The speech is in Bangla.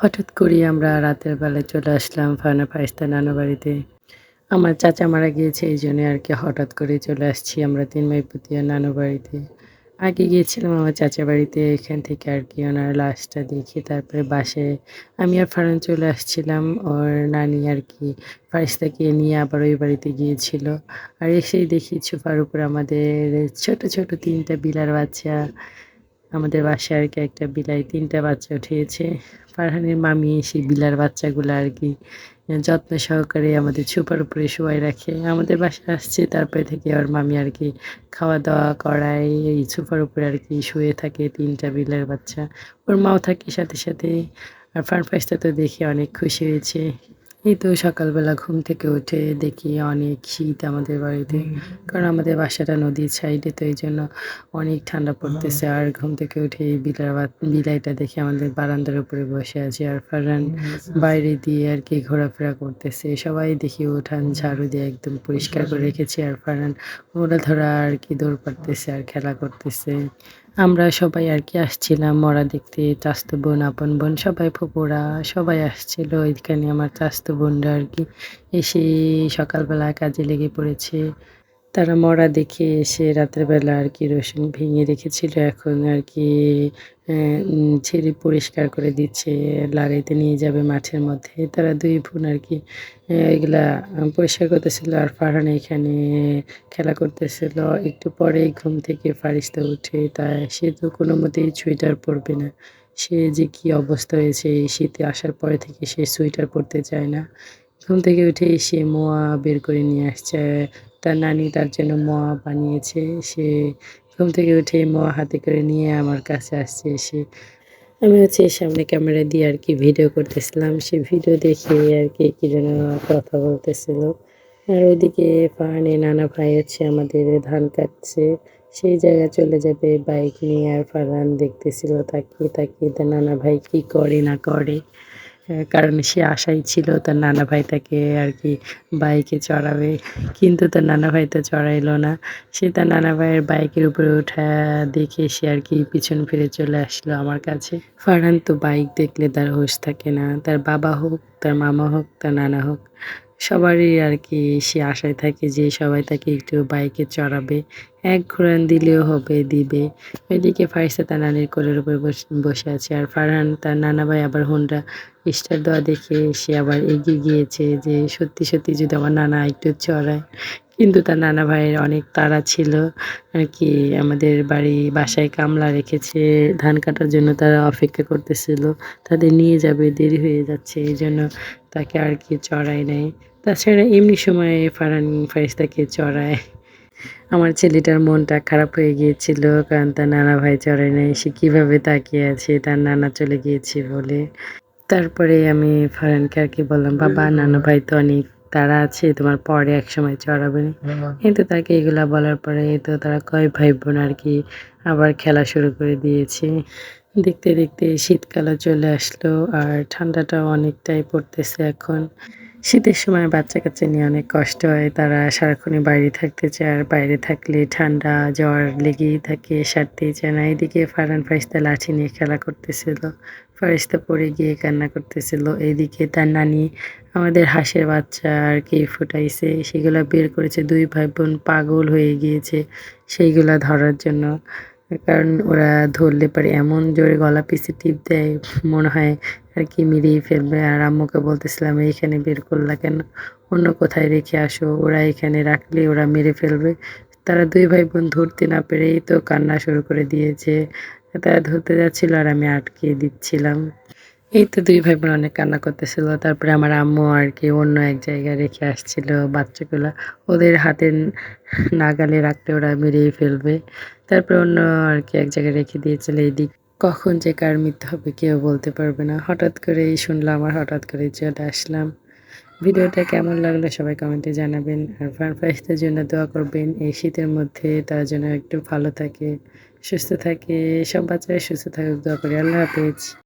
হঠাৎ করেই আমরা রাতের বেলায় চলে আসলাম ফারহানা ফারিস্তার নানু বাড়িতে। আমার চাচা মারা গিয়েছে এইজন্য আরকি হঠাৎ করেই চলে আসছি আমরা ৩ ভাই-পুতিয়া নানু বাড়িতে। আগে গিয়েছিলাম আমার চাচার বাড়িতে, এখান থেকে আরকি ওনার লাশটা দেখে তারপরে বাসায় আমি আর ফারহান চলে আসছিলাম। ওর নানি আরকি ফারিস্তাকে নিয়ে আবার ওই বাড়িতে গিয়েছিল। আর এসেই দেখি সোফার উপরে আমাদের ছোট, ছোট ৩ টা বিড়াল বাচ্চা। আমাদের বাসায় আরকি একটা বিলাই ৩ টা বাচ্চা উঠিয়েছে। ফারহানের মামি সেই বিড়াল বাচ্চাগুলো আরকি যত্ন সহকারে আমাদের সোফার উপরে শোয়ায় রাখে। আমাদের বাসায় আসছে তারপরে থেকে ওর মামি আরকি খাওয়া-দাওয়া করায়, এই সোফার উপরে আরকি শুয়ে থাকে ৩ টা বিড়ালের বাচ্চা। ওর মাও থাকে সাথে, সাথে। আর ফার্ন ফাইসটা তো দেখে অনেক খুশি হয়েছে। এই তো সকালবেলা ঘুম থেকে উঠে দেখি অনেক শীত আমাদের বাড়িতে। কারণ আমাদের বাসাটা নদীর সাইডে, তো এইজন্য অনেক ঠান্ডা পড়তেছে। আর ঘুম থেকে উঠে এই বিলাইটা দেখে আমাদের বারান্দার উপরে বসে আছে। আর ফারহান বাইরে দিয়ে আরকি ঘোরাফেরা করতেছে। সবাই দেখি উঠান ঝাড়ু দিয়ে একদম পরিষ্কার করে রেখেছি। আর ফারহান ওরা ধরা আরকি দৌড় পাড়তেছে আর খেলা করতেছে। আমরা সবাই আরকি আসছিলাম মরা দেখতে। চাচাতো বোন, আপন বোন সবাই, ফুপুরা সবাই আসছিল। ওইখানে আমার চাচাতো বোনরা আরকি এসে সকালবেলা কাজে লেগে পড়েছে। তারা মরা দেখে এসে রাতের বেলা আরকি রসুন ভেঙে রেখেছিল। এখন আরকি ঝেড়ে পরিষ্কার করে দিচ্ছে। লাগাইতে নিয়ে যাবে মাঠের মধ্যে। তারা ২ বোন আরকি এগুলা পরিষ্কার করতেছিল। আর ফারহান এখানে খেলা করতেছিল। একটু পরেই ঘুম থেকে ফারিস্তা উঠে, সে তো কোনোমতেই সোয়েটার পরবে না। সে যে কি অবস্থা হয়েছে এই শীতে আসার পরে থেকে সে সোয়েটার পরতে চায় না। ঘুম থেকে উঠে সে মোয়া বের করে নিয়ে আসছে। তার নানি তার জন্য মোয়া বানিয়েছে। সে ঘুম থেকে উঠে মোয়া হাতে করে নিয়ে আমার কাছে আসছে এসে। আমি হচ্ছে সামনে ক্যামেরা দিয়ে আরকি ভিডিও করতেছিলাম। সে ভিডিও দেখে আরকি কি যেন কথা বলতেছিল। আর ওইদিকে ফারহানের নানা ভাই হচ্ছে আমাদের ধান কাটছে। সেই জায়গায় চলে যাবে বাইক নিয়ে, আর ফারহান দেখতেছিল তাকিয়ে, তাকিয়ে তার নানা ভাই কি করে না করে। কারণ সে আশায় ছিল তার নানা ভাই তাকে আরকি বাইকে চড়াবে। কিন্তু তার নানা ভাই তো চড়াইলো না। সে তার নানা ভাইয়ের বাইকের উপরে ওঠা দেখে সে আরকি পিছন ফিরে চলে আসলো আমার কাছে। ফারহান তো বাইক দেখলে তার হুঁশ থাকে না। তার বাবা হোক, তার মামা হোক, তার নানা হোক, সবারই আরকি সে আশায় থাকে যে সবাই তাকে একটু বাইকে চড়াবে। ১ ঘুরান দিলেও হবে, দিবে। ওইদিকে ফারিস্তা তার নানির কোলের উপরে বসে আছে। আর ফারহান তার নানা ভাই আবার হোন্ডা স্টার্ট দেওয়া দেখে সে আবার এগিয়ে গিয়েছে যে সত্যি, সত্যি যদি আমার নানা একটু চড়ায়। কিন্তু তার নানা ভাইয়ের অনেক তাড়া ছিল আরকি। আমাদের বাসায় কামলা রেখেছে ধান কাটার জন্য, তারা অপেক্ষা করতেছিল। তাদের নিয়ে যাবে, দেরি হয়ে যাচ্ছে। এইজন্য তাকে আরকি চড়ায় নাই। তাছাড়া এমনি সময়ে ফারহান ফারিস্তাকে চড়ায়। আমার ছেলেটার মনটা খারাপ হয়ে গিয়েছিল। কারণ তার নানা ভাই চড়ায় নাই। সে কিভাবে তাকিয়ে আছে তার নানা চলে গিয়েছে বলে। তারপরে আমি ফারহানকে আরকি বললাম, "বাবা, নানু ভাই তো অনেক তাড়া আছে, তোমার পরে একসময় চড়াবেনে।" কিন্তু তাকে এগুলা বলার পরে তো তারা কয় ভাই বোন আরকি আবার খেলা শুরু করে দিয়েছে। দেখতে, দেখতে শীতকালও চলে আসলো আর ঠান্ডাটাও অনেকটাই পড়তেছে এখন। শীতের সময় বাচ্চা-কাচ্চা নিয়ে অনেক কষ্ট হয়। তারা সারাক্ষণই বাইরে থাকতে চায়। আর বাইরে থাকলে ঠান্ডা, জ্বর লেগেই থাকে, সারতেই চায় না। এদিকে ফারহান ফারিস্তা লাঠি নিয়ে খেলা করতেছিল। ফারিস্তা পড়ে গিয়ে কান্না করতেছিল। এইদিকে তার নানি আমাদের হাঁসের বাচ্চা আরকি ফুটাইছে। সেগুলা বের করেছে। ২ ভাই বোন পাগল হয়ে গিয়েছে সেইগুলা ধরার জন্য। কারণ ওরা ধরলে পরে এমন জোরে গলা পিছে টিপ দেয়, মনে হয় আরকি মেরেই ফেলবে। আর আম্মুকে বলতেছিলাম, "এইখানে বের করলা কেন? অন্য কোথায় রেখে আসো। ওরা এখানে রাখলে ওরা মেরে ফেলবে।" তারা ২ ভাই বোন ধরতে না পেরেই তো কান্না শুরু করে দিয়েছে। তারা ধরতে যাচ্ছিল আর আমি আটকে দিচ্ছিলাম। এই তো ২ ভাই বোন অনেক কান্না করতেছিল। তারপরে আমার আম্মু আরকি অন্য এক জায়গায় রেখে আসছিল বাচ্চাগুলা। ওদের হাতের নাগালে রাখলে ওরা মেরেই ফেলবে। তারপরে অন্য আরকি এক জায়গায় রেখে দিয়েছিল। কখন যে কার মৃত্যু হবে কেউ বলতে পারবে না। হঠাৎ করেই শুনলাম আর হঠাৎ করেই চলে আসলাম। ভিডিওটা কেমন লাগলো সবাই কমেন্টে জানাবেন। আর ফার্ন ফ্রাইসদের জন্য দোয়া করবেন। এই শীতের মধ্যে তারা যেন একটু ভালো থাকে, সুস্থ থাকে। সব বাচ্চারাই সুস্থ থাকুক দোয়া করি। আল্লাহ হাফেজ।